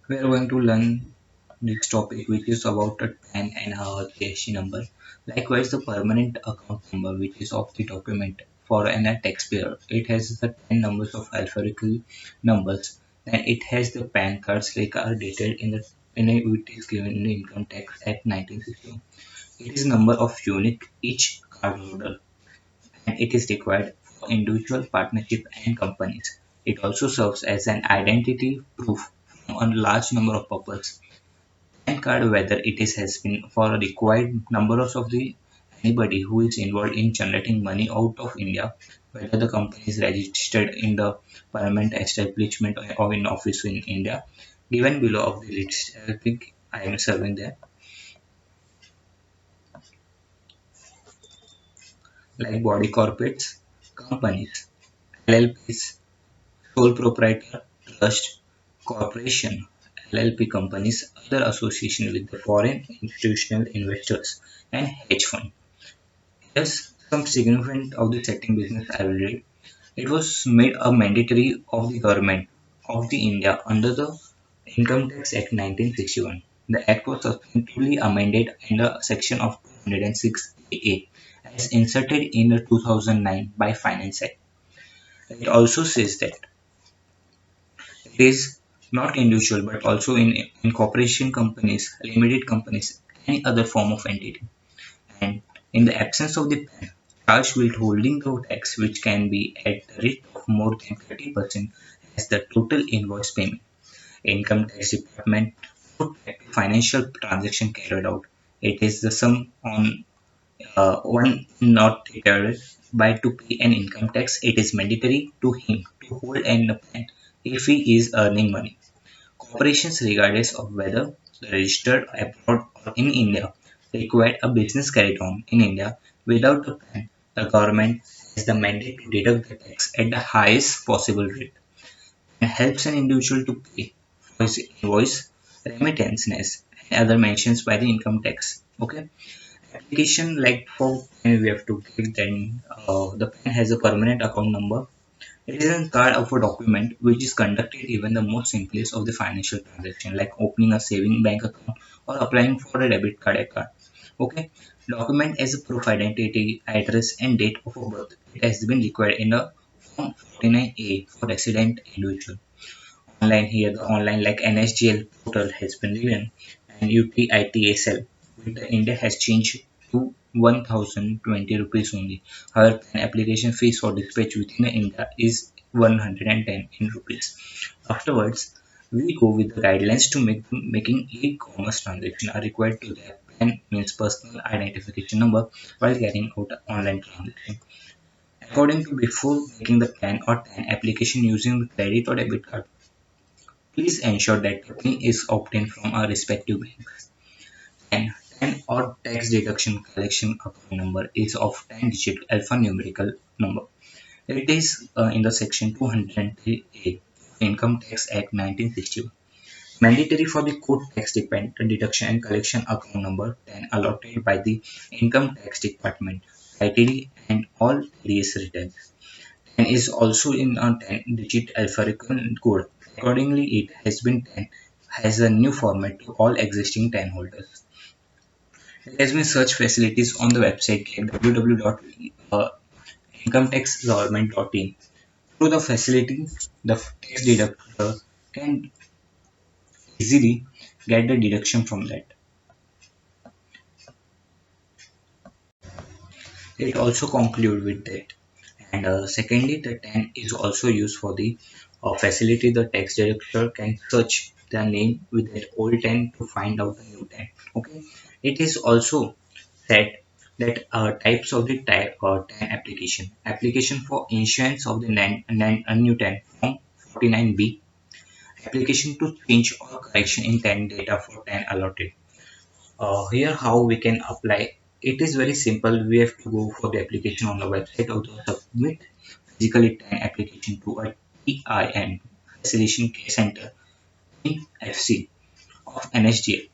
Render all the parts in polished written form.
We are going to learn this topic, which is about a PAN and a GST number. Likewise, the permanent account number, which is of the document for an taxpayer. It has the 10 numbers of alphabetical numbers, and it has the PAN cards like are dated which is given in the Income Tax Act 1961. It is number of unique each cardholder, and it is required for individual, partnership, and companies. It also serves as an identity proof from a large number of purposes. PAN card, whether it is has been for a required numbers of the anybody who is involved in generating money out of India, whether the company is registered in the permanent establishment or in office in India, given below of the list. I think I am serving there, like body corporates, companies, LLPs, sole proprietor, trust, corporation, LLP companies, other association with the foreign institutional investors, and hedge fund. Yes, some significant of the setting business I will read. It was made a mandatory of the government of the India under the Income Tax Act 1961. The act was subsequently amended in the section of 206 AA as inserted in the 2009 by Finance Act. It also says that it is not individual but also in corporation companies, limited companies, any other form of entity. And in the absence of the PAN, charge withholding the tax which can be at the rate of more than 30% as the total invoice payment. Income Tax Department would track the financial transaction carried out. It is the sum on one not retired by to pay an income tax. It is mandatory to him to hold an PAN if he is earning money. Corporations, regardless of whether registered abroad or in India, require a business carried on in India without a PAN. The government has the mandate to deduct the tax at the highest possible rate and helps an individual to pay for his invoice, remittances, and other mentions by the income tax. Okay, application like for PAN we have to give then the PAN has a permanent account number. It is a card of a document which is conducted even the most simplest of the financial transaction, like opening a saving bank account or applying for a debit card. Okay, document as a proof identity, address, and date of birth. It has been required in a Form 49A for resident individual. Online here, the online like NSGL portal has been given, and UTITSL with the India has changed to 1020 rupees only. However, an application fees for dispatch within the India is 110 in rupees. Afterwards, we go with the guidelines to making e-commerce transaction are required to the PAN means personal identification number while carrying out online transaction. According to before making the PAN or TAN application using the credit or debit card, please ensure that the PIN is obtained from our respective banks. And PAN or tax deduction collection account number is of 10-digit alphanumerical number. It is in the section 203A Income Tax Act 1961. Mandatory for the code tax deduction and collection account number 10 allotted by the Income Tax Department, ITD, and all TDS returns. And is also in a 10-digit alphabetical code. Accordingly, it has been 10 has a new format to all existing 10 holders. There has been search facilities on the website like www.incometaxgovernment.in. Through the facility, the tax deductor can easily get the deduction from that. It also conclude with that. And secondly, the 10 is also used for the facility. The tax deductor can search the name with that old 10 to find out the new 10. Okay. It is also said that types of the type 10 application. Application for insurance of the new 10 from 49B. Application to change or correction in 10 data for 10 allotted. Here how we can apply. It is very simple. We have to go for the application on the website of the submit physically 10 application to a TIN Facilitation Care Center in FC of NSGL.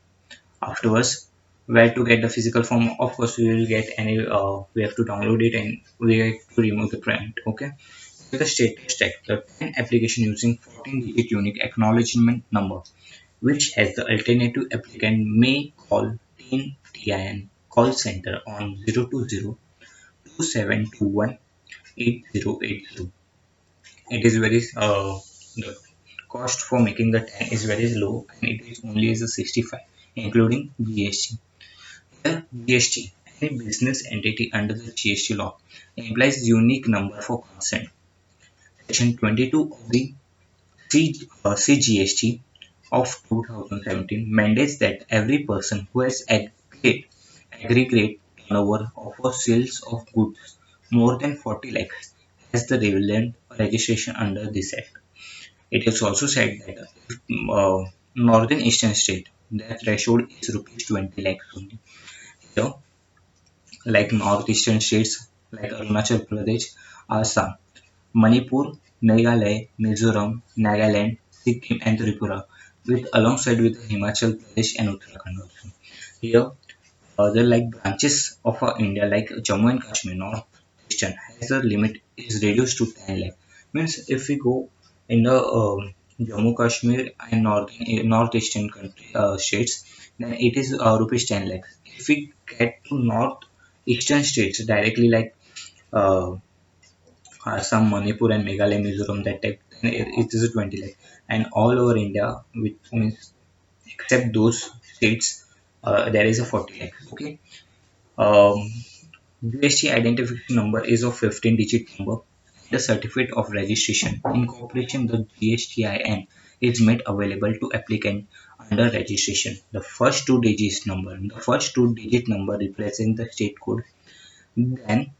Afterwards, where to get the physical form? Of course, we will get any. We have to download it and we have to remove the print. Okay. With the status check, the 10 application using 14-digit unique acknowledgement number which has the alternative applicant may call TIN call center on 020 2721 8080. It is very the cost for making the TAN is very low, and it is only as a 65 including GST. Here GST, any business entity under the GST law implies unique number for consent. Section 22 of the CGST of 2017 mandates that every person who has aggregate turnover of sales of goods more than 40 lakhs has the relevant registration under this act. It is also said that if northern eastern state, the threshold is rupees 20 lakhs only. Here, like northeastern states like Arunachal Pradesh, Assam, Manipur, Meghalaya, Mizoram, Nagaland, Sikkim and Tripura with alongside with Himachal Pradesh and Uttarakhand also. Here other like branches of India like Jammu and Kashmir, Northeastern has the limit is reduced to 10 lakh. Means if we go in the Jammu Kashmir and Northeastern country, states, then it is rupees 10 lakhs. If we get to Northeastern states directly like uh, Assam, Manipur and Meghalaya, Mizoram, that type, then it is a 20 lakh. And all over India, which means except those states, there is a 40 lakh. Okay. Um, GST identification number is a 15-digit number. The certificate of registration incorporation the GSTIN is made available to applicant under registration. The first two-digit number represent the state code. Then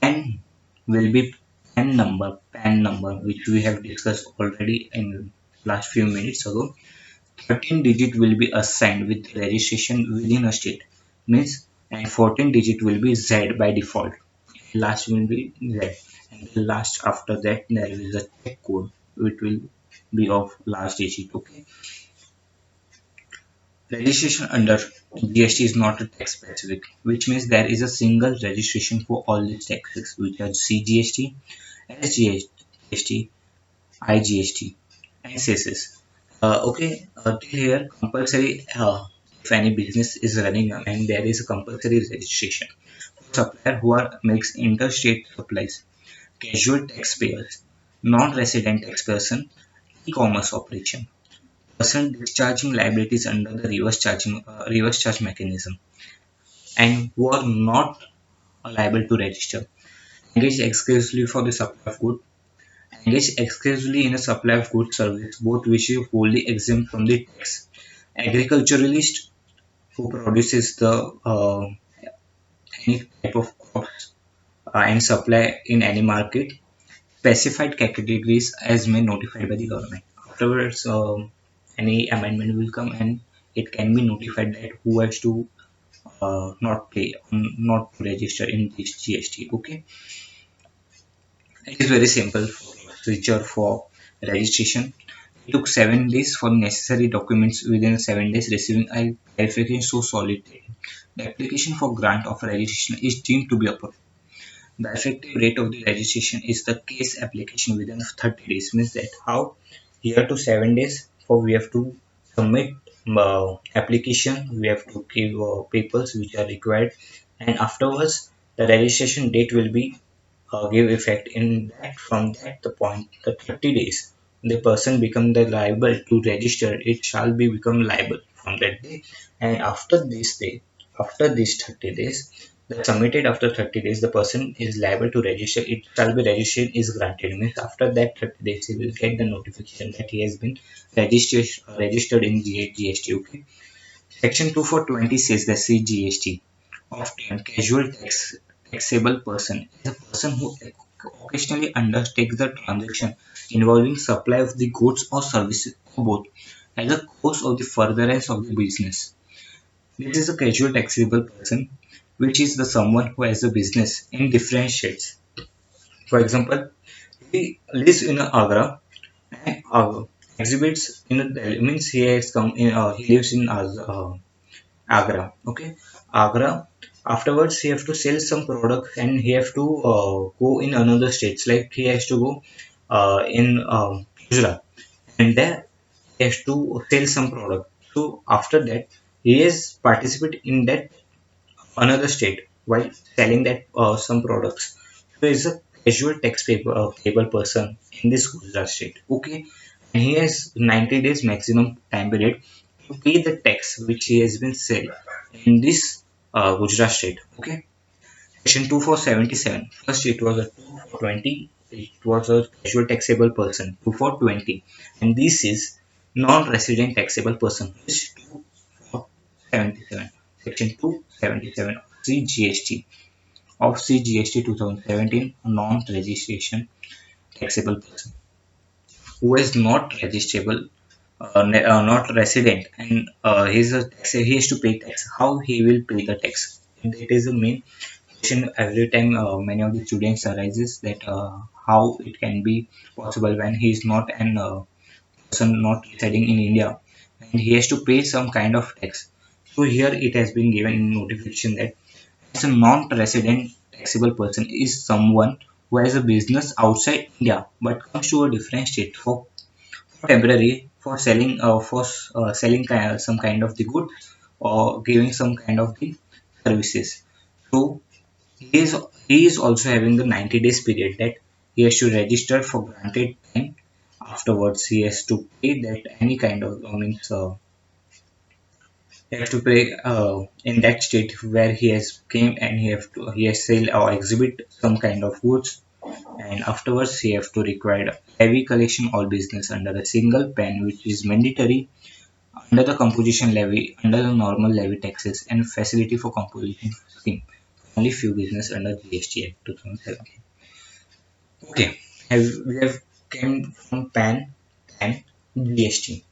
PAN will be PAN number, which we have discussed already in last few minutes ago. 13 digit will be assigned with registration within a state means, and 14 digit will be Z by default. Last will be Z, and the last after that there is a check code which will be of last digit. Okay, registration under GST is not a tax specific, which means there is a single registration for all these taxes, which are CGST, SGST, IGST, and cesses. Okay, till here compulsory. If any business is running and there is a compulsory registration for supplier who are makes interstate supplies, casual taxpayers, non-resident tax person, e-commerce operation, person discharging liabilities under the reverse charge mechanism, and who are not liable to register, engage exclusively for the supply of goods, engage exclusively in a supply of goods service, both which is wholly exempt from the tax. Agriculturalist who produces the any type of crops and supply in any market, specified categories as may notified by the government. Afterwards, any amendment will come and it can be notified that who has to not pay, not to register in this GST. Okay, it is very simple procedure for registration. It took 7 days for necessary documents within 7 days receiving a verification so solid. The application for grant of registration is deemed to be approved. The effective rate of the registration is the case application within 30 days. Means that how here to 7 days for we have to submit application, we have to give papers which are required, and afterwards the registration date will be give effect in that from that the point the 30 days the person become the liable to register it shall be become liable from that day, and after this day after these 30 days the submitted after 30 days the person is liable to register it shall be registration is granted means after that 30 days he will get the notification that he has been registered in GST. Okay, section 2420 says the CGST often casual taxable person is a person who occasionally undertakes the transaction involving supply of the goods or services or both as a course of the furtherance of the business. This is a casual taxable person, which is the someone who has a business in different states. For example, he lives in Agra and exhibits in Delhi. Means he has come in. He lives in Agra. Okay, Agra. Afterwards, he have to sell some product and he have to go in another states. Like he has to go in Gujarat, and there he has to sell some product. So after that, he has participated in that another state while selling that some products. So he's a casual payable person in this Gujarat state. Okay, and he has 90 days maximum time period to pay the tax which he has been sold in this Gujarat state. Okay. Section 2477. First, it was a 2 for 20. It was a casual taxable person, 2 for 20. And this is non-resident taxable person, which is 2 for 77. Section 277 of CGST. Of CGST 2017, a non-registration taxable person who is not registrable, not resident, and he has to pay tax. How he will pay the tax? That is the main question every time many of the students arises, that how it can be possible when he is not an person not residing in India and he has to pay some kind of tax. So here it has been given in notification that as a non-resident taxable person is someone who has a business outside India but comes to a different state for temporary for selling selling some kind of the good or giving some kind of the services. So he is he is also having the 90 days period that he has to register for granted time. Afterwards, he has to pay that any kind of means he has to pay in that state where he has came and he has sell or exhibit some kind of goods, and afterwards he have to require heavy collection all business under a single pen, which is mandatory under the composition levy under the normal levy taxes and facility for composition scheme. Only few business under GST Act 2017. Okay, we have came from PAN and GST.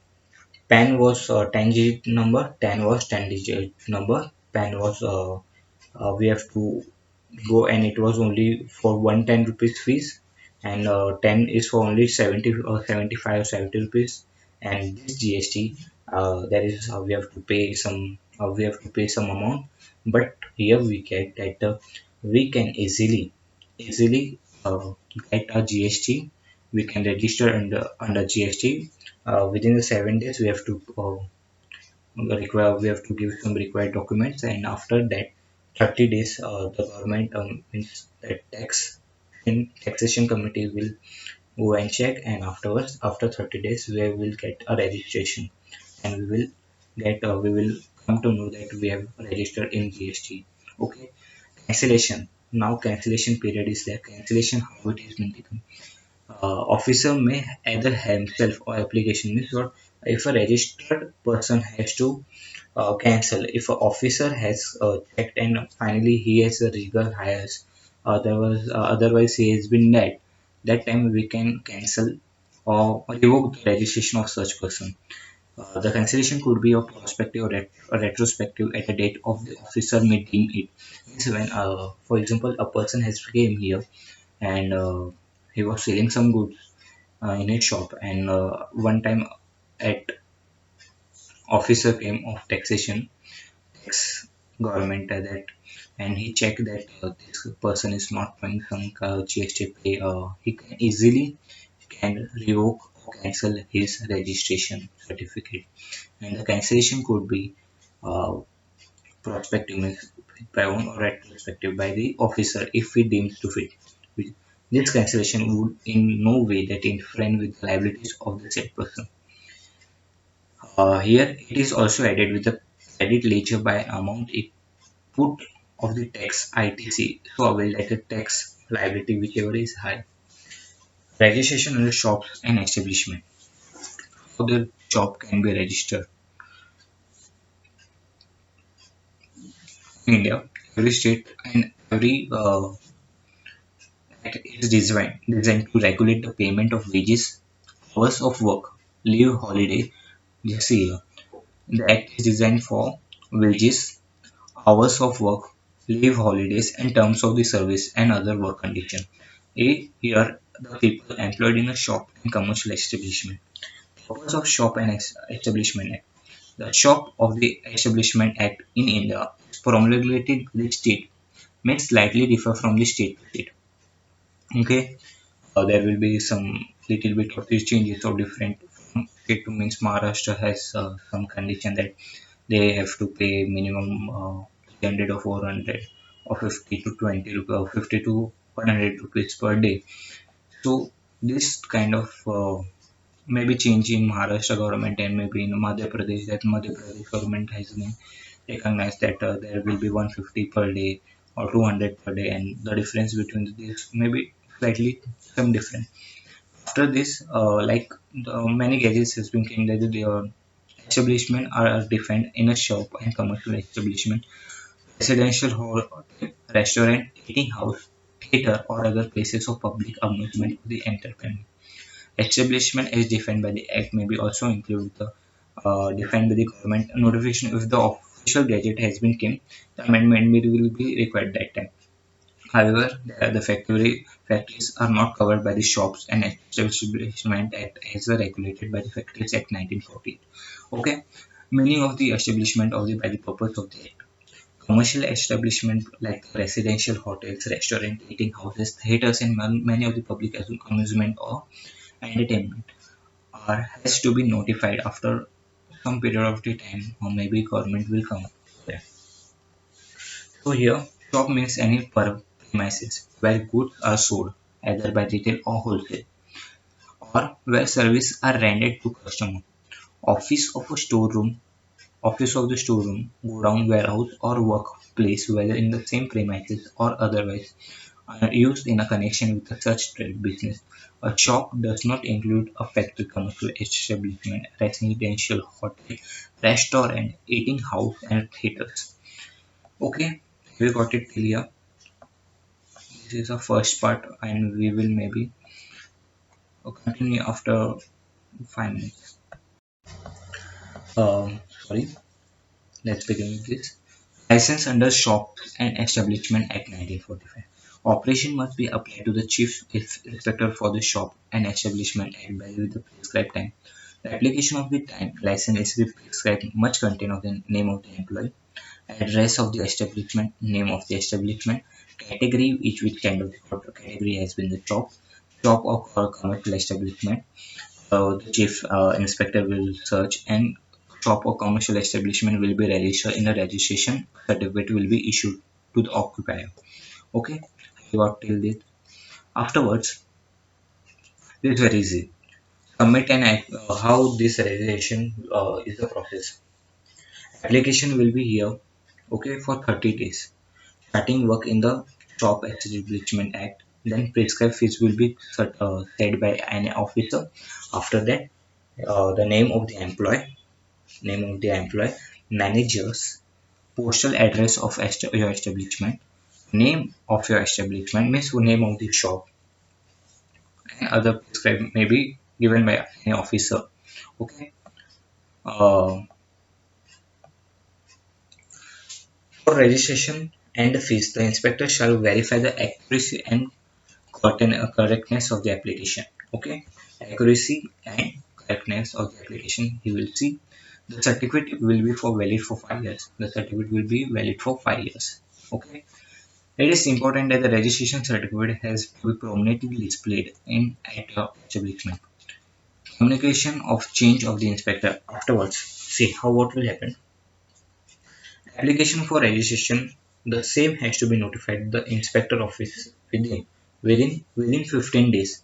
PAN was 10 digit number, 10 was 10 digit number. PAN was we have to go, and it was only for 110 rupees fees, and 10 is for only 70 or 75 or 70 rupees. And this GST, that is how we have to pay some we have to pay some amount. But here we get that we can easily get a GST. We can register under GST within the 7 days. We have to give some required documents, and after that 30 days the government means that taxation committee will go and check, and afterwards after 30 days we will get a registration, and we will come to know that we have registered in GST. Okay. Cancellation. Now cancellation period is there. Cancellation, how it is been taken. Officer may either himself or application means what, if a registered person has to cancel, if an officer has checked and finally he has a legal hires, otherwise he has been dead, that time we can cancel or revoke the registration of such person. The cancellation could be a prospective or a retrospective at a date of the officer may deem it. Means when, for example, a person has came here and he was selling some goods in his shop, and one time at officer came of taxation tax government that, and he checked that this person is not paying some GST pay, he can easily can revoke or cancel his registration certificate. And the cancellation could be uh, prospective means by one or retrospective by the officer if he deems to fit. This cancellation would in no way that interfere with the liabilities of the said person. Here it is also added with the credit ledger by an amount it put of the tax ITC, so avail that the tax liability whichever is high. Registration under shops and establishment. How the shop can be registered in India. Every state and every act is designed to regulate the payment of wages, hours of work, leave, holiday. Just see here. The act is designed for wages, hours of work, leave, holidays, and terms of the service and other work conditions. Here, the people employed in a shop and commercial establishment. Purpose of Shop and Establishment Act. The Shop of the Establishment Act in India is promulgated by the state, may slightly differ from the state to state. Okay, there will be some little bit of these changes or different It means Maharashtra has some condition that they have to pay minimum 300 or 400 or 50 to 20 rupees or 50 to 100 rupees per day. So this kind of maybe change in Maharashtra government and maybe in Madhya Pradesh, that Madhya Pradesh government has been recognized that there will be 150 per day or 200 per day, and the difference between this maybe slightly some different. After this, many gadgets has been claimed that their establishment are defined in a shop and commercial establishment, residential hall, restaurant, eating house, theater, or other places of public amusement for the entertainment. Establishment as defined by the Act may be also include the defined by the government notification. If the official gadget has been came, the amendment will be required that time. However, the factories are not covered by the Shops and Establishment Act as regulated by the Factories Act 1948. Okay, meaning of the establishment of the by the purpose of the act. Commercial establishment like residential hotels, restaurant, eating houses, theaters, and many of the public amusement or entertainment are has to be notified after some period of the time, or maybe government will come. Yeah. So here, shop means any premises where goods are sold either by retail or wholesale, or where services are rendered to customer. Office of a storeroom, office of the storeroom, godown, warehouse, or workplace, whether in the same premises or otherwise, are used in a connection with such trade business. A shop does not include a factory, commercial establishment, residential hotel, restaurant, eating house, and theaters. Okay, we got it clear. This is the first part, and we will maybe continue after 5 minutes. Sorry, let's begin with this. License under Shops and Establishment Act 1945. Operation must be applied to the Chief Inspector for the Shop and Establishment Act by the prescribed time. The application of the time license is to be prescribed must contain of the name of the employee, address of the establishment, name of the establishment, category, which kind of the category has been the shop or commercial establishment. The chief inspector will search, and shop or commercial establishment will be registered in a registration certificate will be issued to the occupier. Okay, you got till this. Afterwards, this is very easy. Submit an how this registration is the process. Application will be here. Okay, for 30 days. Starting work in the Shop Establishment Act. Then prescribed fees will be set by an officer. After that, name of the employee, managers, postal address of your establishment, name of your establishment means name of the shop, and other prescribed may be given by an officer. Okay. Uh, for registration and the fees, the inspector shall verify the accuracy and correctness of the application. Okay, accuracy and correctness of the application. He will see the certificate will be for valid for 5 years. The certificate will be valid for 5 years. Okay. It is important that the registration certificate has to be prominently displayed in at your establishment. Communication of change of the inspector afterwards. See how what will happen. Application for registration, the same has to be notified the inspector office within 15 days.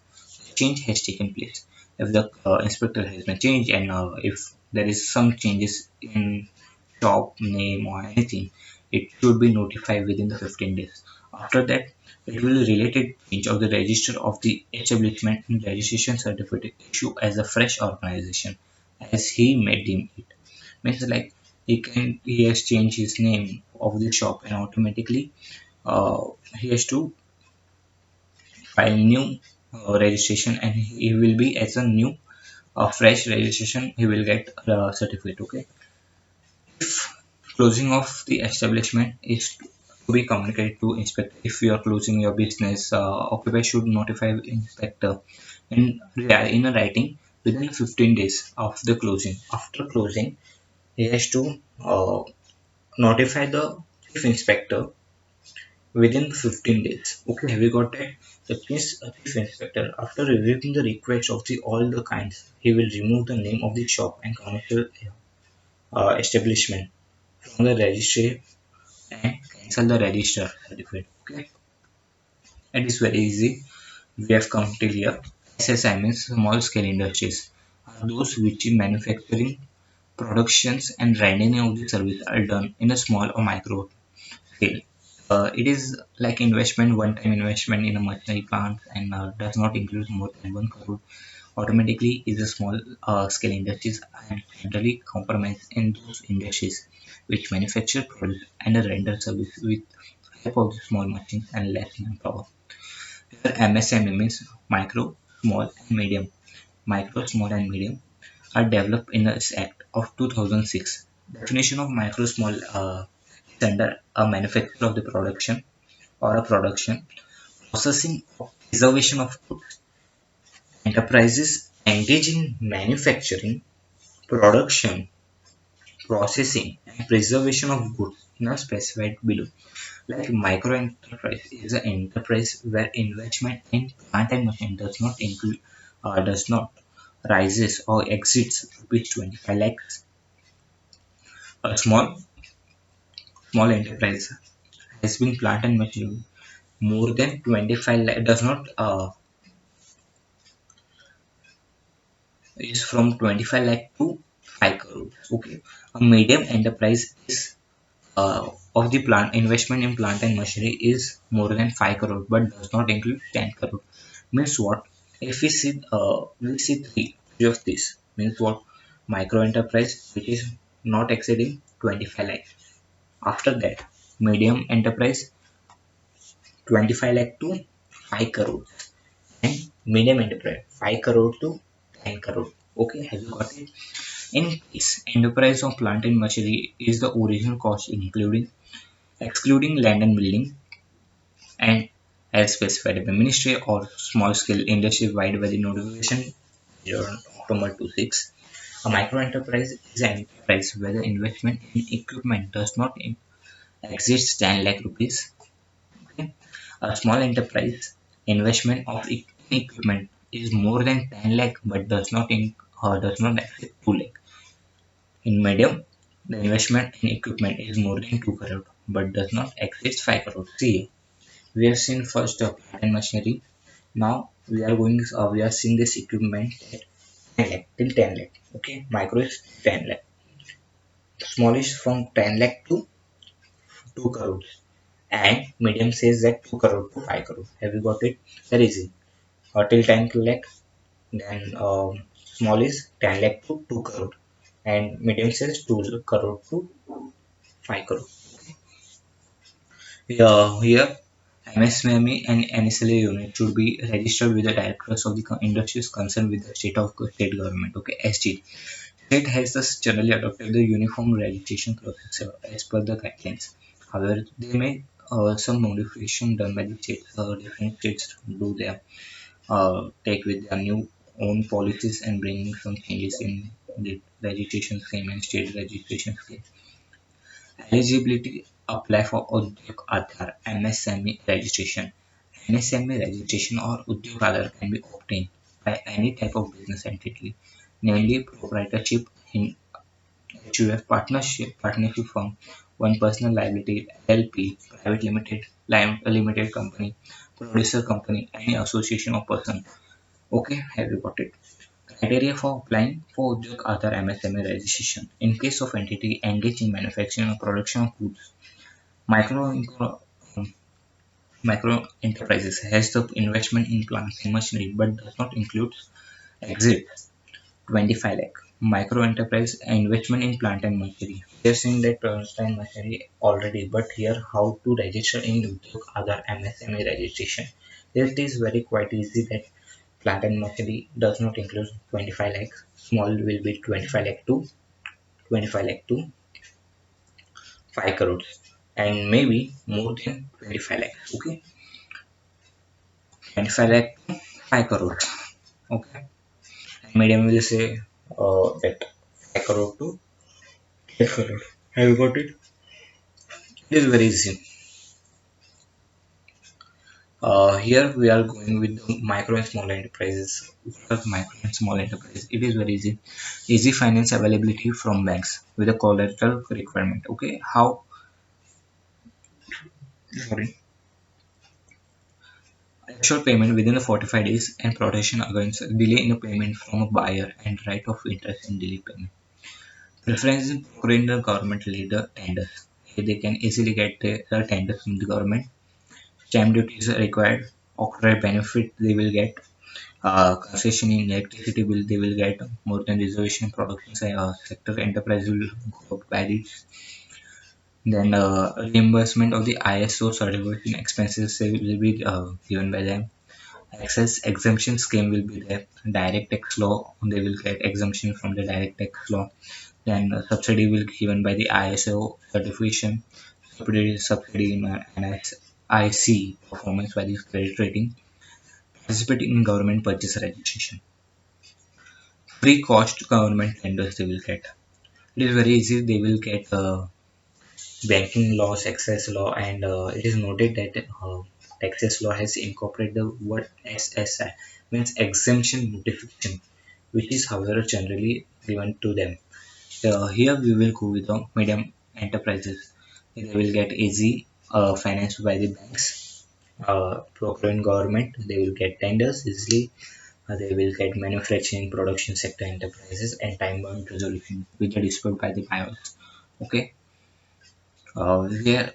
Change has taken place. If the inspector has been changed, and if there is some changes in shop name or anything, it should be notified within the 15 days. After that, it will related change of the register of the establishment and registration certificate issue as a fresh organization as he may deem it. Means like he has changed his name of the shop, and automatically uh, he has to file new registration, and he will be as a new fresh registration he will get certificate. Okay. If closing of the establishment is to be communicated to inspector, if you are closing your business, occupier should notify inspector in a writing within 15 days of the closing. After closing, he has to notify the chief inspector within 15 days. Okay, have you got that? The chief inspector, after reviewing the requests of the all the kinds, he will remove the name of the shop and commercial establishment from the registry and cancel the register certificate. Okay, it is very easy. We have come till here. SSI means small scale industries are those which in manufacturing, productions and rendering of the service are done in a small or micro scale. It is like investment, one-time investment in a machinery plant and does not include more than 1 crore. Automatically is a small scale industries and generally compromise in those industries which manufacture, produce and render service with help of the small machines and less manpower. Here MSME means micro, small and medium. Micro, small and medium are developed in the Act of 2006. Definition of micro, small is under a manufacture of the production or a production, processing or preservation of goods. Enterprises engage in manufacturing, production, processing, and preservation of goods in a specified below. Like micro enterprise is an enterprise where investment in plant and machine does not rises or exceeds rupees 25 lakhs. A small enterprise has been plant and machine more than 25 lakh does not is from 25 lakh to 5 crore. Okay, a medium enterprise is of the plant investment in plant and machinery is more than 5 crore but does not include 10 crore. Means what? If we see three of this means what? Micro enterprise which is not exceeding 25 lakh. After that, medium enterprise 25 lakh to 5 crore and medium enterprise 5 crore to 10 crore. Okay, have you got it? In case enterprise of plant and machinery is the original cost including excluding land and building and as specified by ministry or small scale industry wide by the notification on October 26. A micro enterprise is an enterprise where the investment in equipment does not exceed 10 lakh rupees. Okay. A small enterprise investment of equipment is more than 10 lakh but does not exceed 2 lakh. In medium, the investment in equipment is more than 2 crore but does not exceed 5 crore. See, we have seen first the plant and machinery. Now we are seeing this equipment at 10 lakh till 10 lakh. Okay, micro is 10 lakh. Small is from 10 lakh to 2 crores. And medium says that 2 crore to 5 crore. Have you got it? Very easy. Till 10 lakh. Then small is 10 lakh to 2 crore. And medium says 2 crore to 5 crore. Here, MSME and NSLA unit should be registered with the directors of the industries concerned with the state government. Okay, SG. State has thus generally adopted the uniform registration process as per the guidelines. However, there may some modification done by the states. Different states do their take with their new own policies and bringing some changes in the registration scheme and state registration scheme. Eligibility apply for Udyog Aadhaar MSME registration. MSME registration or Udyog Aadhaar can be obtained by any type of business entity, namely proprietorship in HUF partnership firm, one personal liability, LLP, private limited company, producer company, any association of person. Okay, have you got it? Criteria for applying for Udyog Aadhaar MSME registration. In case of entity engaged in manufacturing or production of goods, um, micro enterprises has the investment in plants and machinery but does not include exit 25 lakh. Micro enterprise investment in plant and machinery. We have seen that plant and machinery already, but here how to register in Udyog Aadhaar MSME registration. It is very quite easy that plant and machinery does not include 25 lakh. Small will be 25 lakh to 25 lakh to 5 crores and maybe more than 25 lakh. Okay, 25 lakh to 5 crores. Okay, and medium will say that 5 crore to 8 crore. Have you got it? It is very easy. Here we are going with the micro and small enterprises. What are micro and small enterprises? It is very easy. Easy finance availability from banks with a collateral requirement. Okay, how? Sorry, actual payment within the 45 days and protection against delay in a payment from a buyer and right of interest in delay payment. Preference in procuring the government leader tenders. Here they can easily get the tenders from the government. Stamp duties are required. Octroi benefit they will get. Concession in electricity bill they will get more than reservation production sector enterprise will go up by this. Then reimbursement of the ISO certification expenses they will be given by them. Access exemption scheme will be there. Direct tax law they will get exemption from the direct tax law. Then subsidy will be given by the ISO certification. Subsidy in NIC performance by the credit rating. Participating in government purchase registration. Free cost government tenders they will get. It is very easy. They will get banking laws, excess law, and it is noted that excess law has incorporated the word SSI, means exemption notification, which is however generally given to them. Here we will go with the medium enterprises. They will get easy financed by the banks, procuring government. They will get tenders easily. They will get manufacturing, production sector enterprises, and time-bound resolution with the dispute by the buyers. Okay, we are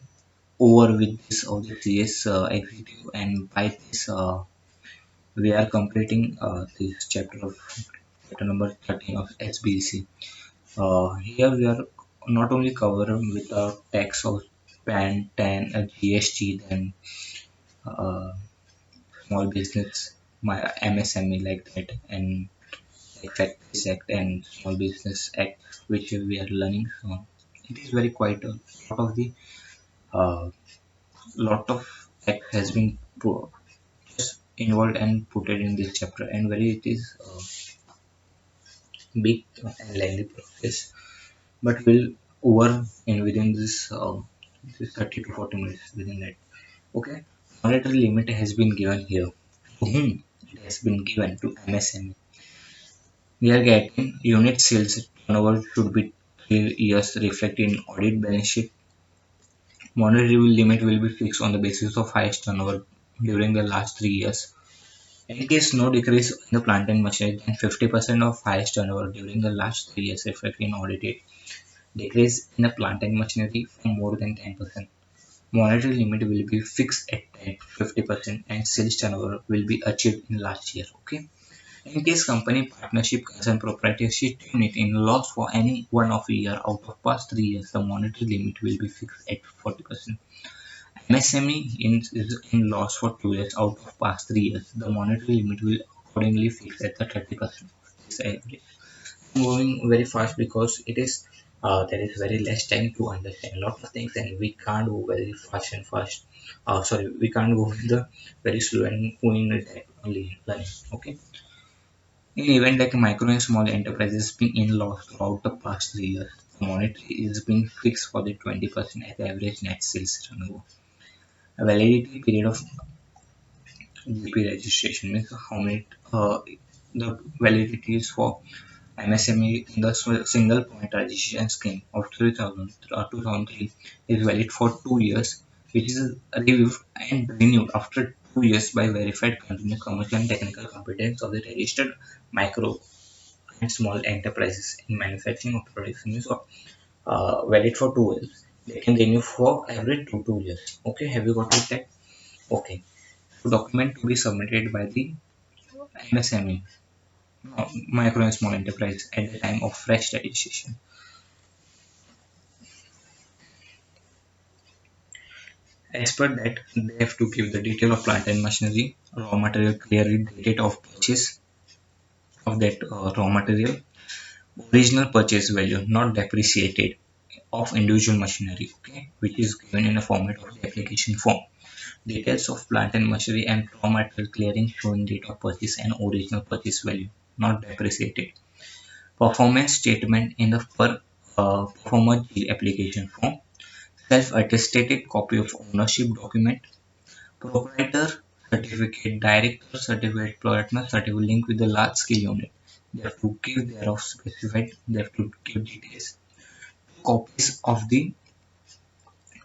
over with this of the CS executive, and by this we are completing this chapter number 13 of SBEC. Here we are not only covering with the tax of PAN, TAN, GST, then uh, small business, my MSME like that, and like Factories Act and Small Business Act, which we are learning. So it is very quite a lot of the uh, lot of act has been just involved and put it in this chapter, and very it is big and lengthy process, but will over in within this 30 to 40 minutes within that. Okay, monetary limit has been given here. To whom it has been given? To MSME. We are getting unit sales turnover should be 3 years reflected in audit balance sheet. Monetary limit will be fixed on the basis of highest turnover during the last 3 years. In case no decrease in the plant and machinery, then 50% of highest turnover during the last 3 years reflected in audited. Decrease in the plant and machinery for more than 10%. Monetary limit will be fixed at 50% and sales turnover will be achieved in last year. Okay. In case company partnership concern proprietorship unit in loss for any one of a year out of past 3 years, the monetary limit will be fixed at 40%. MSME is in loss for 2 years out of past 3 years. The monetary limit will accordingly fix at the 30% of this average. Moving very fast because it is there is very less time to understand a lot of things, and we can't go very fast and fast. Sorry, we can't go with the very slow and moving it only learning. Okay. In event that micro and small enterprises being in loss throughout the past 3 years, the monetary is being fixed for the 20% as average net sales turnover. A validity period of GP registration means how many the validity is for MSME in the single point registration scheme of 2003 is valid for 2 years, which is reviewed and renewed after 2 years by verified continuous commercial and technical competence of the registered micro and small enterprises in manufacturing or production. So, valid for 2 years. They can renew for every 2 years. Okay, have you got it that? Okay. So document to be submitted by the MSME, micro and small enterprise, at the time of fresh registration. As per that, they have to give the detail of plant and machinery, raw material clearly dated of purchase of that raw material, original purchase value, not depreciated, of individual machinery, okay, which is given in a format of the application form. Details of plant and machinery and raw material clearing showing date of purchase and original purchase value, not depreciated. Performance statement in the performer application form. Self-attested copy of ownership document. Proprietor certificate, director certificate, partner certificate linked with the large scale unit. They have to give thereof specified, they have to give details. Copies of the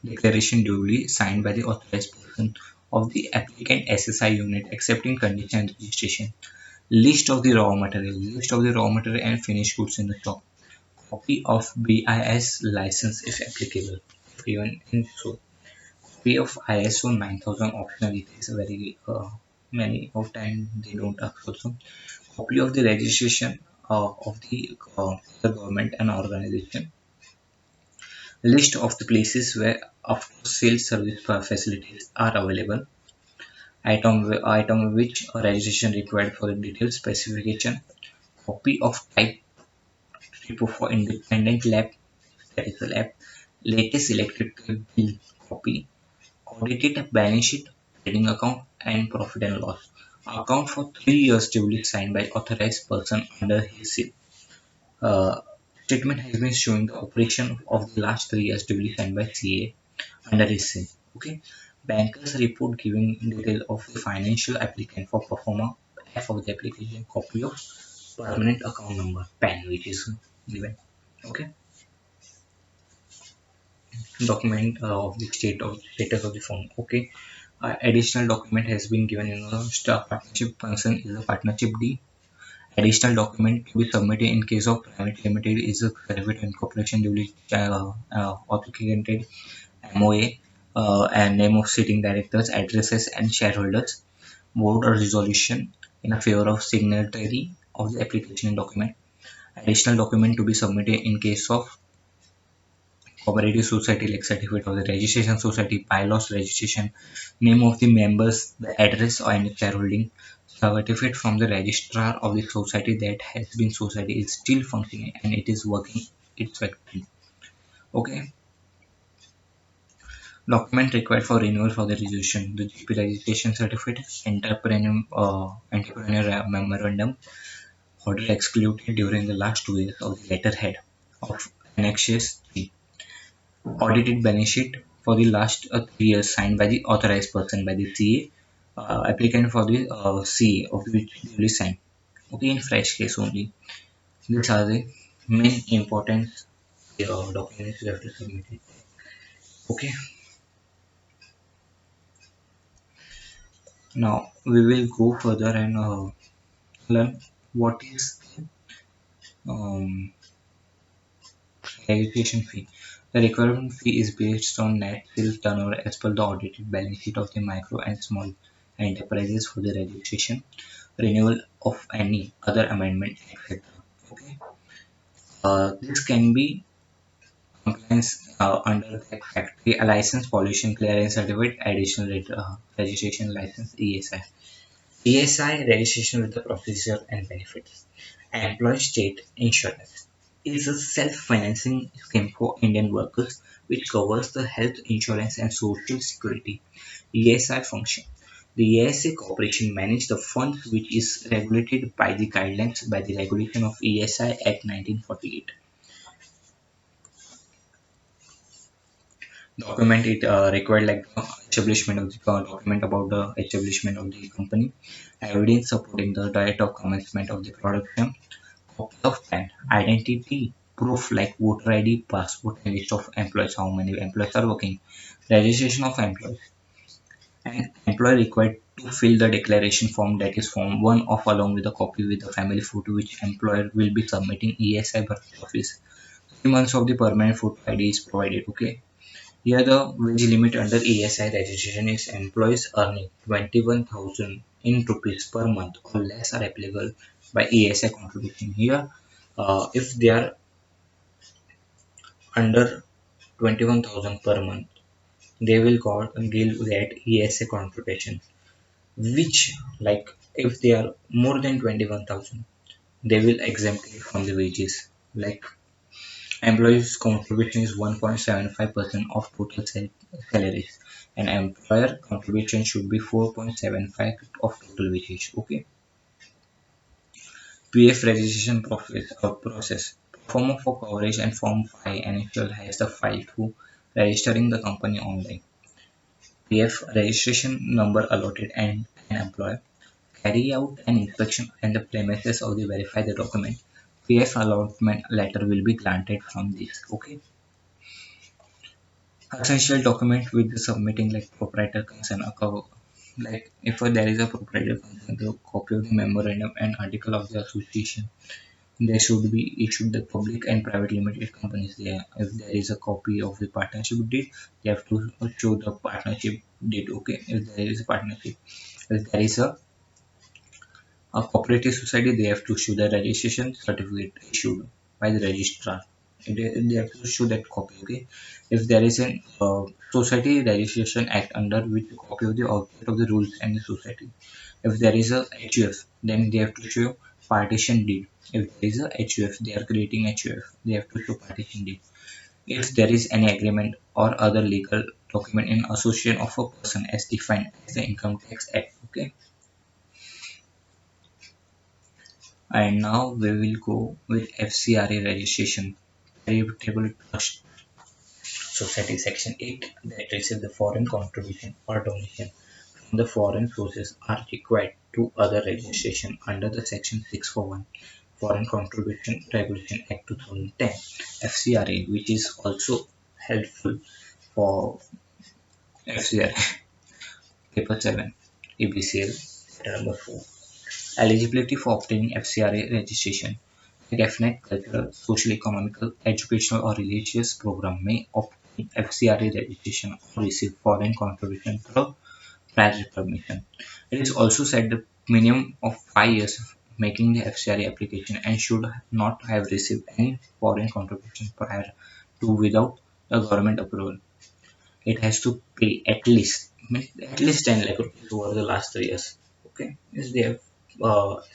declaration duly signed by the authorized person of the applicant SSI unit accepting condition and registration. List of the raw material, list of the raw material and finished goods in the shop. Copy of BIS license if applicable. Even in so, copy of ISO 9000 optional. It is very many of time they don't ask also. Copy of the registration the government and organization. List of the places where after sales service facilities are available. Item which a registration required for the detailed specification. Copy of type report for independent lab, that is the lab. Latest electrical bill copy. Audited balance sheet, trading account, and profit and loss. Account for 3 years duly signed by authorized person under his seal. Uh, Statement has been showing the operation of the last 3 years duly signed by CA under his seal. Okay. Bankers report giving detail of the financial applicant for performer F of the application, copy of permanent account number PAN which is given. Okay. Document of the status of the firm. Okay. Additional document has been given in the partnership concern is a partnership D. Additional document to be submitted in case of private limited is a certificate incorporation duly authenticated MOA and name of sitting directors, addresses and shareholders, board or resolution in a favor of signatory of the application document. Additional document to be submitted in case of cooperative society like certificate of the registration society, bylaws registration, name of the members, the address and shareholding, certificate from the registrar of the society that has been society is still functioning and it is working its activity. Okay. Document required for renewal for the registration, the GP registration certificate, entrepreneur memorandum, order excluded during the last 2 years of the letterhead of Annexes 3. Audited balance sheet for the last 3 years signed by the authorized person by the CA, applicant for the CA of which duly signed. Okay, in fresh case only. These are the main important documents you have to submit it. Okay, now we will go further and learn what is um, registration fee. The requirement fee is based on net sales turnover as per the audited balance sheet of the micro and small enterprises for the registration, renewal of any other amendment, etc. Okay. This can be compliance under the factory license, pollution clearance certificate, additional registration license, ESI. ESI registration with the procedure and benefits. Employee state insurance is a self-financing scheme for Indian workers which covers the health insurance and social security. ESI function. The ESI Corporation manages the fund which is regulated by the guidelines by the regulation of ESI Act 1948. Document it required like the establishment of the document about the establishment of the company, evidence supporting the date of commencement of the production, copy of PAN, identity proof like voter ID, passport, and list of employees, how many employees are working, registration of employees, and employee required to fill the declaration form that is form 1 of along with a copy with the family photo which employer will be submitting ESI birth office. 3 months of the permanent photo ID is provided. Okay. Here the wage limit under ESI registration is employees earning 21,000 in rupees per month or less are applicable by ESI contribution. Here, if they are under 21,000 per month, they will get ESI contribution. Which, like, if they are more than 21,000, they will exempt it from the wages. Like, employees' contribution is 1.75% of total salaries, and employer contribution should be 4.75 of total wages. Okay. PF registration process. Form for coverage and Form 5 initial has the file to registering the company online. PF registration number allotted and an employer, carry out an inspection and the premises of the verify the document. PF allotment letter will be granted from this. Okay. Essential document with the submitting like proprietor consent like if there is a proprietor consent, the copy of the memorandum and article of the association. They should be issued the public and private limited companies there. If there is a copy of the partnership deed, they have to show the partnership deed. Okay, if there is a partnership, if there is a cooperative society, they have to show the registration certificate issued by the registrar. They have to show that copy. Okay, if there is an society registration act under which copy of the object of the rules and the society. If there is a HUF, then they have to show partition deed. If there is a HUF, they are creating HUF, they have to show partition deed. If there is any agreement or other legal document in association of a person as defined as the Income Tax Act. Okay, and now we will go with FCRA registration. Charitable Trust Society Section 8 that receive the foreign contribution or donation from the foreign sources are required to other registration under the Section 641 Foreign Contribution Regulation Act 2010 FCRA, which is also helpful for FCRA Paper 7 EBCL Chapter number 4. Eligibility for obtaining FCRA registration. A definite cultural, social, economical, educational, or religious program may obtain FCRA registration or receive foreign contribution through prior permission. It is also said the minimum of 5 years of making the FCRA application and should not have received any foreign contribution prior to without a government approval. It has to pay at least 10 lakh rupees over the last 3 years. Okay, yes, they have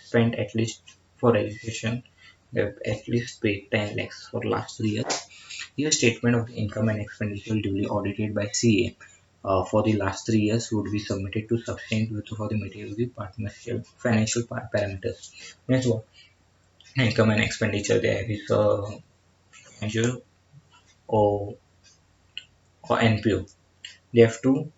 spent at least for registration. They have at least paid 10 lakhs for last 3 years. Here, statement of the income and expenditure duly audited by CA for the last 3 years would be submitted to substantive for the material of the partnership financial parameters. Means what? Income and expenditure. There is a financial or NPO. They have to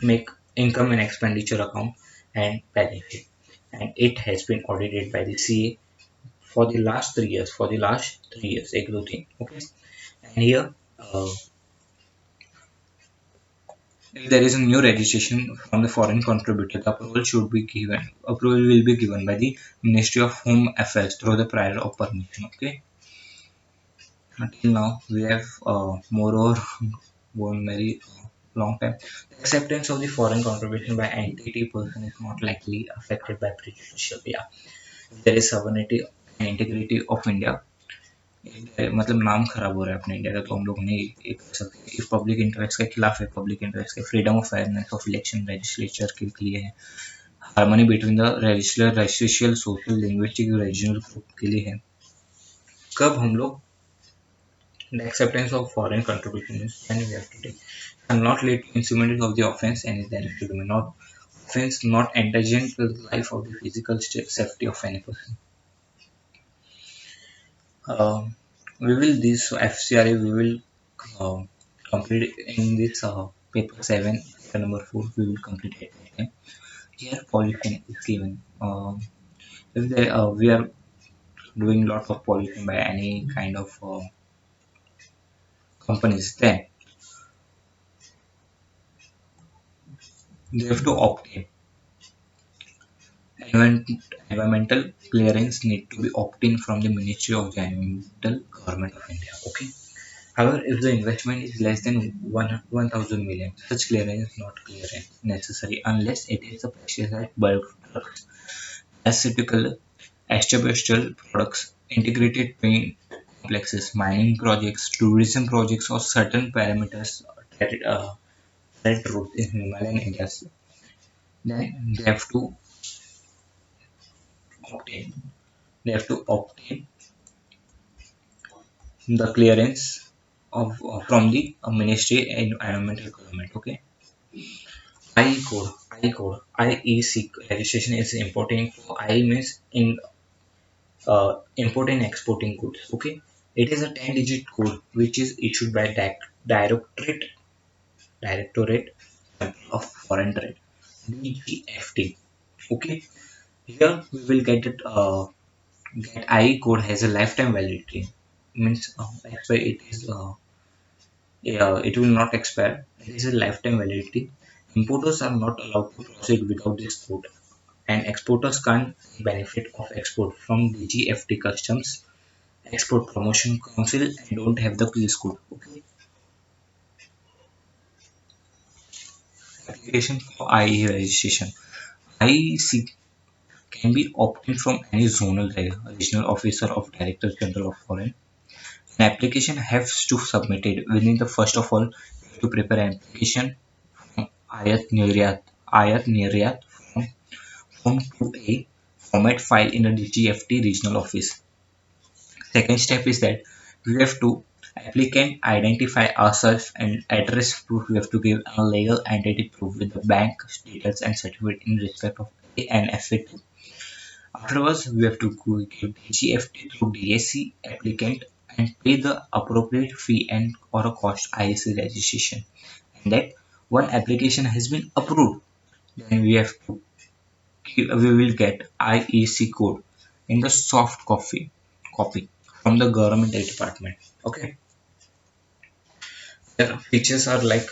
make income and expenditure account and balance sheet, and it has been audited by the CA for the last 3 years. For the last 3 years, एक दो तीन. Okay, and here if there is a new registration from the foreign contributor, the approval should be given. Approval will be given by the Ministry of Home Affairs through the prior of permission. Okay. Until now, we have more or gone very long time. The acceptance of the foreign contribution by entity person is not likely affected by prejudicial. Yeah, if there is sovereignty and integrity of India, मतलब नाम खराब हो रहा है अपने India का, तो हम लोग नहीं ये कर सकते. इफ पब्लिक इंटरेस्ट के खिलाफ है, पब्लिक इंटरेस्ट के freedom of fairness of election legislature के लिए है, हार्मनी बिटवीन द रेजिस्टर रेजिस्ट्रियल सोशल लिंग्विस्टिक रीजनल ग्रुप के लिए है. कब हम लोग the acceptance of foreign contribution is then we have to take and not lead to instrument of the offense and is then it should be not offense not endanger the life of the physical safety of any person. We will this FCRA we will complete in this paper 7 paper number 4 we will complete it. Okay? Here pollution is given. If we are doing lot of pollution by any kind of companies, then they have to obtain environmental clearance need to be obtained from the Ministry of the Environmental Government of India. Okay. However, if the investment is less than 1,000 million, such clearance is not clearance necessary unless it is a pesticide bulk drugs, acetyl asbestos products, integrated paint complexes, mining projects, tourism projects, or certain parameters that routes in Himalayan areas. Then obtain they have to obtain the clearance of from the Ministry and Environmental Government. Okay. IEC registration is important for I means in import and exporting goods. Okay. It is a 10-digit code which is issued by Directorate of Foreign Trade. DGFT. Okay, here we will get it. Get IE code has a lifetime validity. Means it is yeah, it will not expire. It is a lifetime validity. Importers are not allowed to proceed without this code, and exporters can't benefit of export from DGFT customs export promotion council and don't have the PS code. Okay. Application for IE registration. IEC can be obtained from any zonal regional officer of Director General of Foreign. An application has to submit it within the first of all to prepare an application from Ayat Niryat from Form 2A format file in the DGFT regional office. Second step is that we have to applicant identify ourselves and address proof. We have to give a legal entity proof with the bank details and certificate in respect of A and FA2. Afterwards, we have to give DGFT through DAC applicant and pay the appropriate fee and or a cost ISC registration. And that one application has been approved, then we will get IEC code in the soft copy from the government department. Okay. The features are like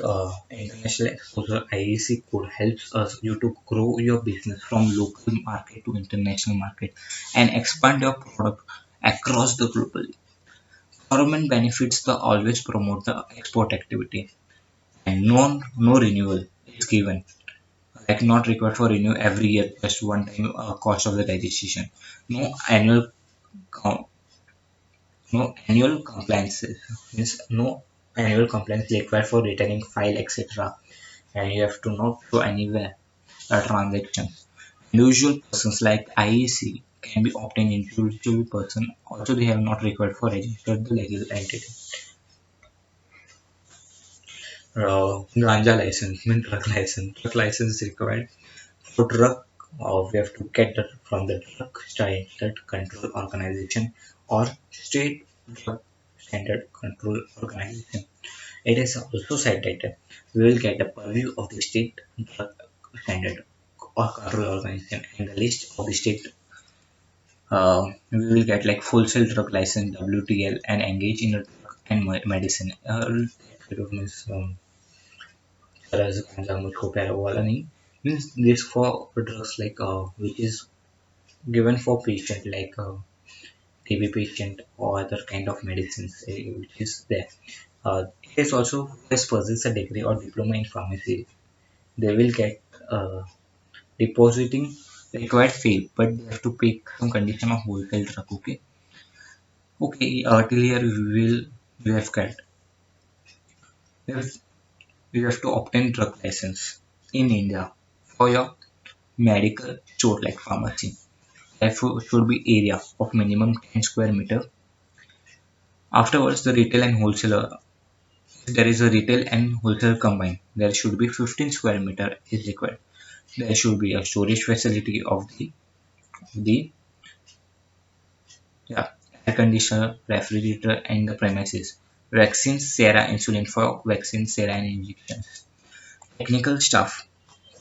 international exposure. IEC code helps us you to grow your business from local market to international market and expand your product across the globally. Government benefits the always promote the export activity and no renewal is given. Like not required for renew every year, just one time cost of the registration. No annual co- no annual compliance means no annual compliance required for returning file etc. And you have to not show anywhere a transaction. Individual persons like IEC can be obtained individual person. Also, they have not required for registered the legal entity. Ganja license, mean drug license. Drug license is required for drug. We have to get that from the drug standard control organization or state drug standard control organization. It is also said that we will get the purview of the state drug standard or control organization and the list of the state. We will get like full sale drug license WTL and engage in a drug and medicine. Means whereas ganja, मुझको प्यारा वाला नहीं means this for drugs like which is given for patient like TB patient or other kind of medicines which is there. It is also who has possessed a degree or diploma in pharmacy. They will get depositing required fee, but they have to pay some condition of wholesale drug. Okay, okay. Till here we have got we have, we have to obtain drug license in India for your medical store like pharmacy. There should be area of minimum 10 square meter. Afterwards, the retail and wholesaler. If there is a retail and wholesale combined, there should be 15 square meter is required. There should be a storage facility of the yeah, air conditioner, refrigerator, and the premises. Vaccine, Sera, insulin for vaccine, Sera, and injections. Technical staff.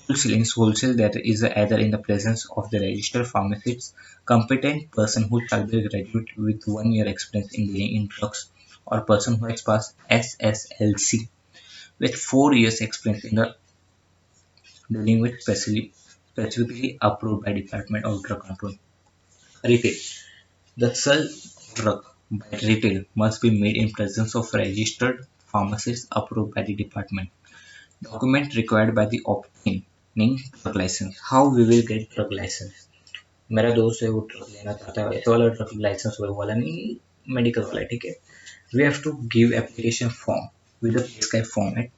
Wholesale that is either in the presence of the registered pharmacist, competent person who shall be graduate with 1 year experience in dealing in drugs, or person who has passed SSLC with 4 years experience in the dealing with specifically approved by Department of Drug Control. Retail. The sale of drug by retail must be made in presence of registered pharmacist approved by the department. Document required by the obtaining drug license. How we will get drug license? मेरा दोस्त है वो drug लेना चाहता है ऐसे वाला drug licence वाला नहीं मेडिकल वाला ठीक है we have to give application form with the prescribed format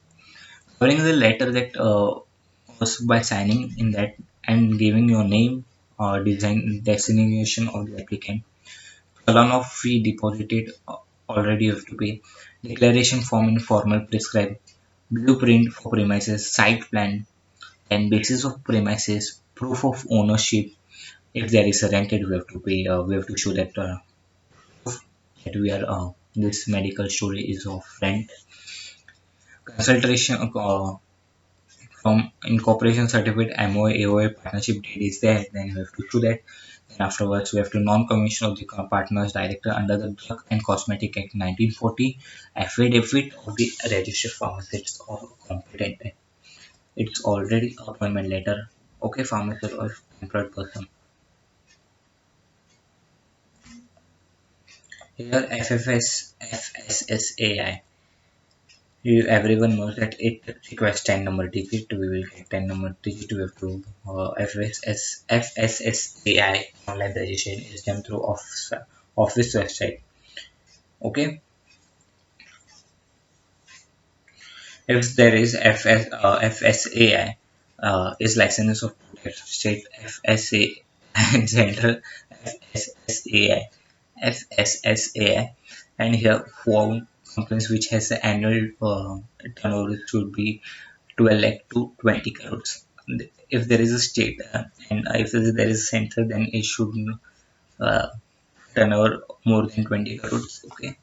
covering the letter that was by signing in that and giving your name design designation of the applicant Challan of fee deposited already you have to pay. Declaration form in formal prescribed. Blueprint for premises, site plan, and basis of premises, proof of ownership. If there is a rented, we have to pay. We have to show that that we are this medical store is of rent. Consultation from from incorporation certificate, MOA, AOA, partnership deed is there, then you have to show that. Then afterwards, we have to non-commission of the partners director under the Drug and Cosmetic Act 1940, affidavit of the registered pharmacist or competent. It's already appointment letter. Okay, pharmacist or employed person. Here, FSSAI. Everyone knows that it requires 10 number digit. We will get 10 number digit. We have to FSSAI online registration is done through office website. Okay, if there is FSAI is license of state FSA general FSSAI FSSAI, and here four companies which has the annual turnover should be 12 lakh to 20 crores. If there is a state and if there is a center, then it should uh, turnover more than 20 crores. Okay.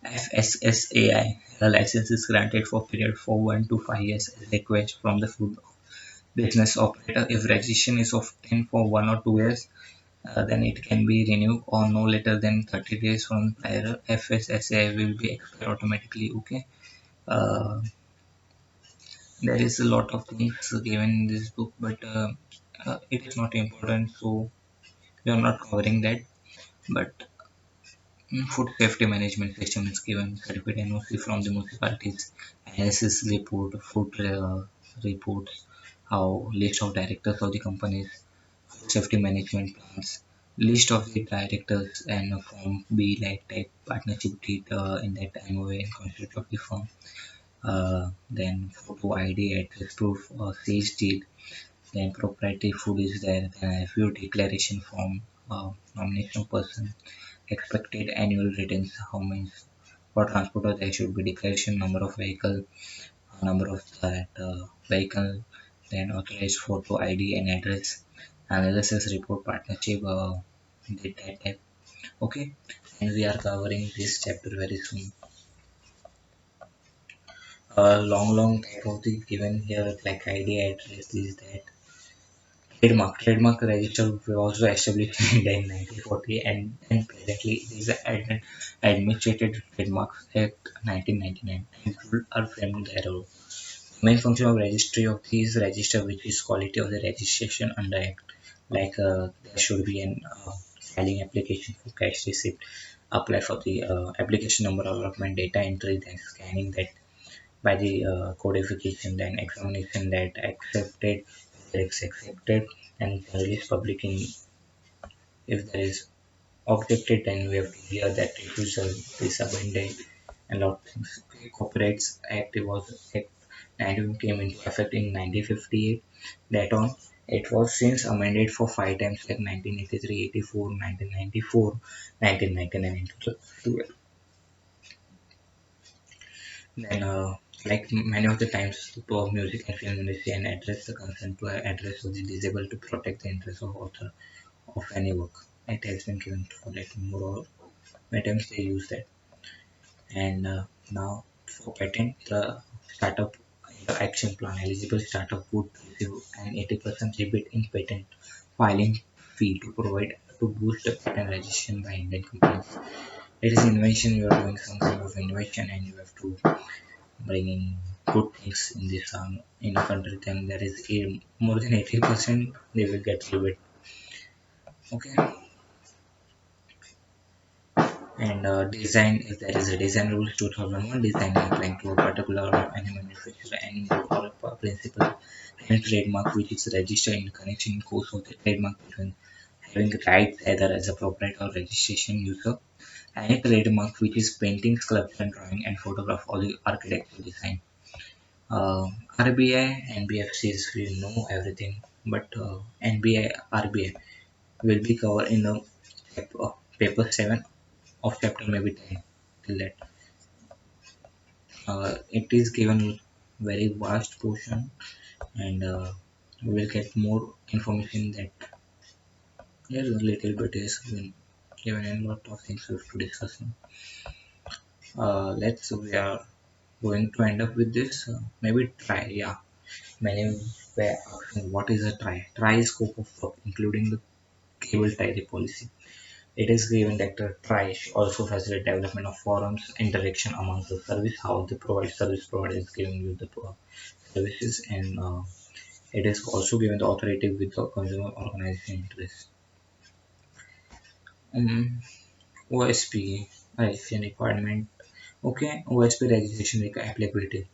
FSSAI, the license is granted for period for 1 to 5 years as request from the food business operator. If registration is of 10 for 1 or 2 years, then it can be renewed or no later than 30 days from prior FSSAI will be expired automatically. Okay. Uh, there is a lot of things given in this book, but it is not important, so we are not covering that. But food safety management system is given certificate NOC from the municipalities, analysis report, food reports, how list of directors of the companies, food safety management plans, list of the directors and form B like type partnership deed in that MOA and constitute of the firm. Then photo ID, address proof, sales deed, then proprietary food is there, then a few declaration form, nomination person, expected annual returns, how many for transporter there should be declaration, number of vehicle, number of that vehicle, then authorized photo ID and address, analysis report, partnership, data type. Okay, and we are covering this chapter very soon. Long type of the given here like ID, address, this that. Trademark register was established in 1940 and presently it is an Administrative Trademarks Act 1999 and rules are framed thereof. Main function of registry of these register which is quality of the registration under Act. Like there should be an filing application for cash receipt, apply for the application number allotment data entry, then scanning that by the codification, then examination that accepted, it's accepted, and release public in if there is objected, then we have to hear that refusal is abandoned and lot of things. Okay, Corporates Act was Act 19 came into effect in 1958. That on it was since amended for five times like 1983, 84, 1994, 1999 and 2012. Then, like many of the times, the music and film industry and address the concern to address of the disabled to protect the interests of author of any work. It has been given for that more or many times they use that. And now for patent, the startup action plan eligible startup would receive an 80% rebate in patent filing fee to provide to boost the patent registration by Indian companies. It is invention, you are doing some kind of innovation and you have to bringing good things in this in a country, then there is more than 80% they will get rebate. Okay, and design if there is a design rules 2001 design applying to a particular or any manufacturer any mode or principle and trademark which is registered in connection in course of the trademark between having rights either as a proprietor or registration user. Any trademark which is painting, sculpture, drawing, and photograph or the architectural design. Uh, RBI, NBFCs will know everything, but NBI, RBI will be covered in the paper 7 of chapter maybe 10 till that. It is given very vast portion and we will get more information that here a little bit is given a lot of things we have to discuss. Let's we are going to end up with this maybe try, yeah, Many were asking what is a TRI? TRI is scope of work, including the cable tariff policy. It is given that the TRI also facilitate development of forums, interaction among the service, how the service provider is giving you the services, and it is also given the authority with the consumer organization interest. Um, OSP registration requirement. Okay, OSP registration applicability.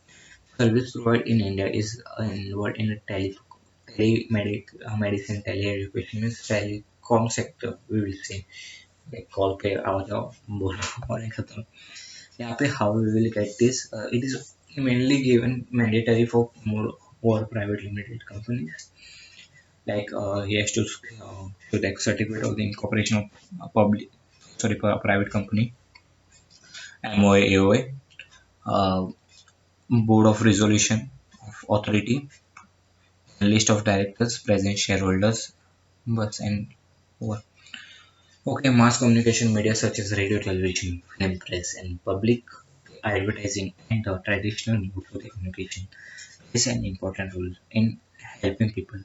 Service provided in India is involved in a medicine, tele-education, means telecom sector, we will say. Like call पे आ जाओ बोलो और एक खत्म यहाँ पे how we will get this it is mainly given mandatory for more or private limited companies like he has to show the certificate of the incorporation of a public sorry private company MOA AOA uh, board of resolution of authority list of directors present shareholders but and over. Okay, mass communication media such as radio, television, film, press, and public advertising and the traditional mode of communication is an important role in helping people.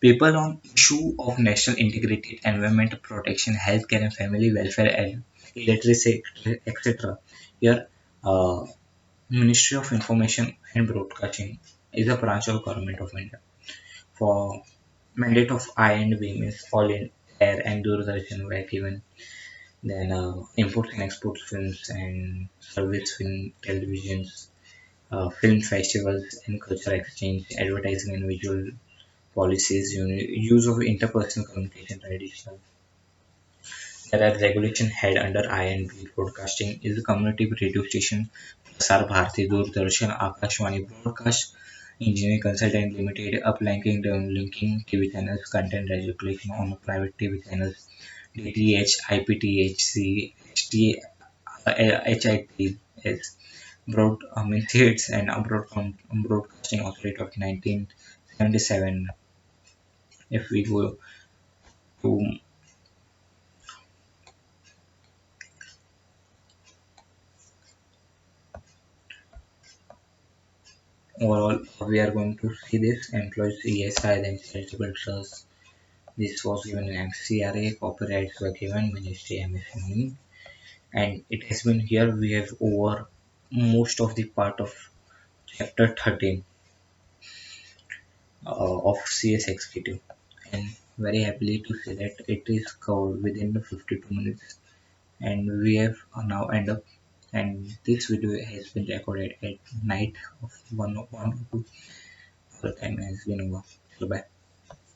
People on issue of national integrity, environmental protection, healthcare and family welfare and literacy, etc. Here, Ministry of Information and Broadcasting is a branch of government of India. For mandate of I and B means all in air and Doordarshan were given. Then imports and exports films and service film televisions, film festivals and cultural exchange, advertising and visual policies, use of interpersonal communication traditional. There are regulation head under INB broadcasting is a community radio station, Prasar Bharati, Doordarshan, Akashwani Broadcast, Engineering Consultant Limited, uplinking, downlinking TV channels, content regulation on private TV channels, DTH, IPTHC, HT, HITS, broad means hits and broadcasting authority of 1977. If we go to overall, we are going to see this employees ESI, then charitable trust. This was given in MCRA, copyrights were given, Ministry MSME, and it has been here. We have over most of the part of chapter 13 of CS Executive, and very happily to say that it is covered within the 52 minutes, and we have now end up. And this video has been recorded at night of 1 or 2. The time has been over. So bye.